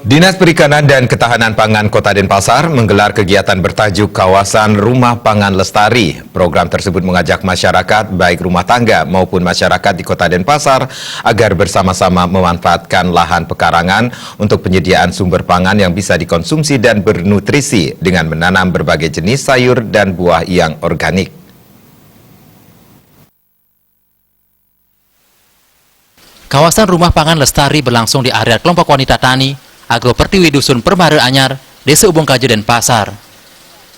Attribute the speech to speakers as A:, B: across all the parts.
A: Dinas Perikanan dan Ketahanan Pangan Kota Denpasar menggelar kegiatan bertajuk Kawasan Rumah Pangan Lestari. Program tersebut mengajak masyarakat, baik rumah tangga maupun masyarakat di Kota Denpasar, agar bersama-sama memanfaatkan lahan pekarangan untuk penyediaan sumber pangan yang bisa dikonsumsi dan bernutrisi dengan menanam berbagai jenis sayur dan buah yang organik.
B: Kawasan Rumah Pangan Lestari berlangsung di area kelompok wanita tani Agro Pertiwi Dusun Permare Anyar, Desa Ubung Kaje, Denpasar.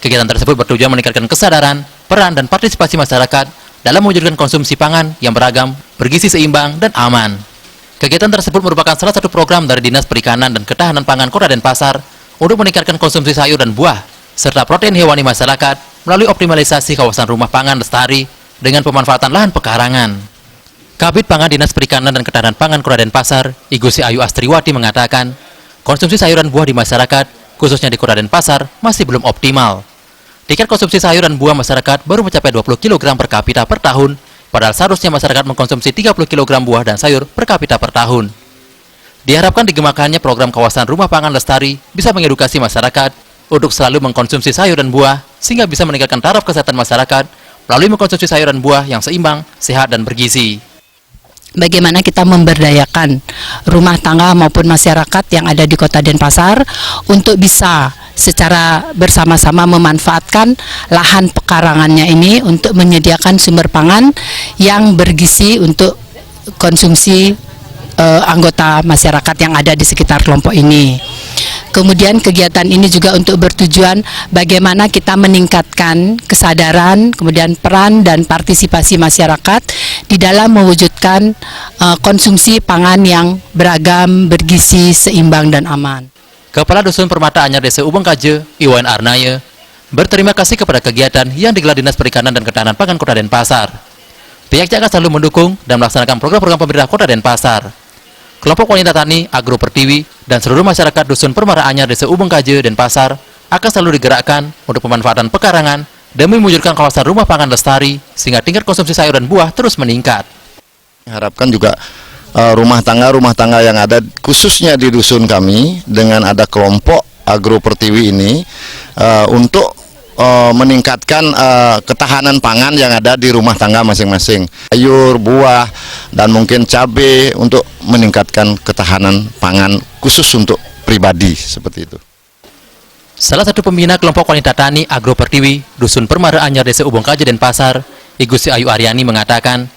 B: Kegiatan tersebut bertujuan meningkatkan kesadaran, peran, dan partisipasi masyarakat dalam mewujudkan konsumsi pangan yang beragam, bergizi seimbang, dan aman. Kegiatan tersebut merupakan salah satu program dari Dinas Perikanan dan Ketahanan Pangan Kota Denpasar untuk meningkatkan konsumsi sayur dan buah, serta protein hewani masyarakat melalui optimalisasi kawasan Rumah Pangan Lestari dengan pemanfaatan lahan pekarangan. Kabid Pangan Dinas Perikanan dan Ketahanan Pangan Kota Denpasar, Ibu Ayu Astriwati mengatakan, konsumsi sayur dan buah di masyarakat, khususnya di Kota Denpasar, masih belum optimal. Tingkat konsumsi sayur dan buah masyarakat baru mencapai 20 kg per kapita per tahun, padahal seharusnya masyarakat mengkonsumsi 30 kg buah dan sayur per kapita per tahun. Diharapkan digemakannya program kawasan Rumah Pangan Lestari bisa mengedukasi masyarakat untuk selalu mengkonsumsi sayur dan buah, sehingga bisa meningkatkan taraf kesehatan masyarakat melalui mengkonsumsi sayur dan buah yang seimbang, sehat, dan bergizi.
C: Bagaimana kita memberdayakan rumah tangga maupun masyarakat yang ada di Kota Denpasar untuk bisa secara bersama-sama memanfaatkan lahan pekarangannya ini untuk menyediakan sumber pangan yang bergizi untuk konsumsi anggota masyarakat yang ada di sekitar kelompok ini. Kemudian kegiatan ini juga untuk bertujuan bagaimana kita meningkatkan kesadaran, kemudian peran dan partisipasi masyarakat di dalam mewujudkan konsumsi pangan yang beragam, bergizi, seimbang, dan aman.
B: Kepala Dusun Permata Anyar Desa Ubung Kaje, Iwan Arnaya, berterima kasih kepada kegiatan yang digelar Dinas Perikanan dan Ketahanan Pangan Kota Denpasar. Pihaknya akan selalu mendukung dan melaksanakan program-program pemerintah Kota Denpasar. Kelompok wanita tani, Agro Pertiwi, dan seluruh masyarakat Dusun Permare Anyar Desa Ubung Kaje, Denpasar akan selalu digerakkan untuk pemanfaatan pekarangan demi mewujudkan kawasan Rumah Pangan Lestari sehingga tingkat konsumsi sayur dan buah terus meningkat.
D: Harapkan juga rumah tangga yang ada khususnya di dusun kami dengan ada kelompok Agro Pertiwi ini untuk meningkatkan ketahanan pangan yang ada di rumah tangga masing-masing. Sayur, buah, dan mungkin cabai untuk meningkatkan ketahanan pangan khusus untuk pribadi seperti itu.
B: Salah satu pembina kelompok wanita tani Agro Pertiwi Dusun Permare Anyar Desa Ubung Kaje, Denpasar, Ibu Ayu Aryani mengatakan,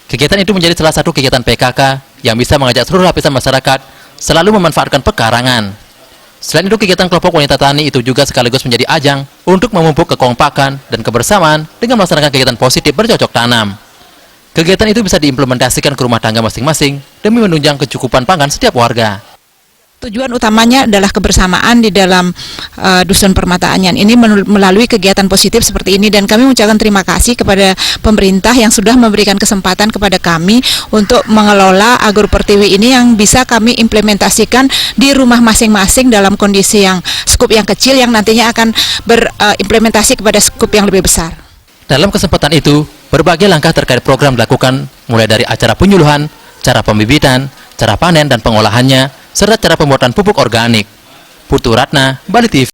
B: kegiatan itu menjadi salah satu kegiatan PKK yang bisa mengajak seluruh lapisan masyarakat selalu memanfaatkan pekarangan. Selain itu, kegiatan kelompok wanita tani itu juga sekaligus menjadi ajang untuk memupuk kekompakan dan kebersamaan dengan melaksanakan kegiatan positif bercocok tanam. Kegiatan itu bisa diimplementasikan ke rumah tangga masing-masing demi menunjang kecukupan pangan setiap warga.
E: Tujuan utamanya adalah kebersamaan di dalam Dusun Permata Anyar ini melalui kegiatan positif seperti ini, dan kami mengucapkan terima kasih kepada pemerintah yang sudah memberikan kesempatan kepada kami untuk mengelola Agro Pertiwi ini yang bisa kami implementasikan di rumah masing-masing dalam kondisi yang skup yang kecil yang nantinya akan berimplementasi kepada skup yang lebih besar.
B: Dalam kesempatan itu, berbagai langkah terkait program dilakukan mulai dari acara penyuluhan, cara pembibitan, cara panen dan pengolahannya, serta cara pembuatan pupuk organik. Putu Ratna, Bali TV.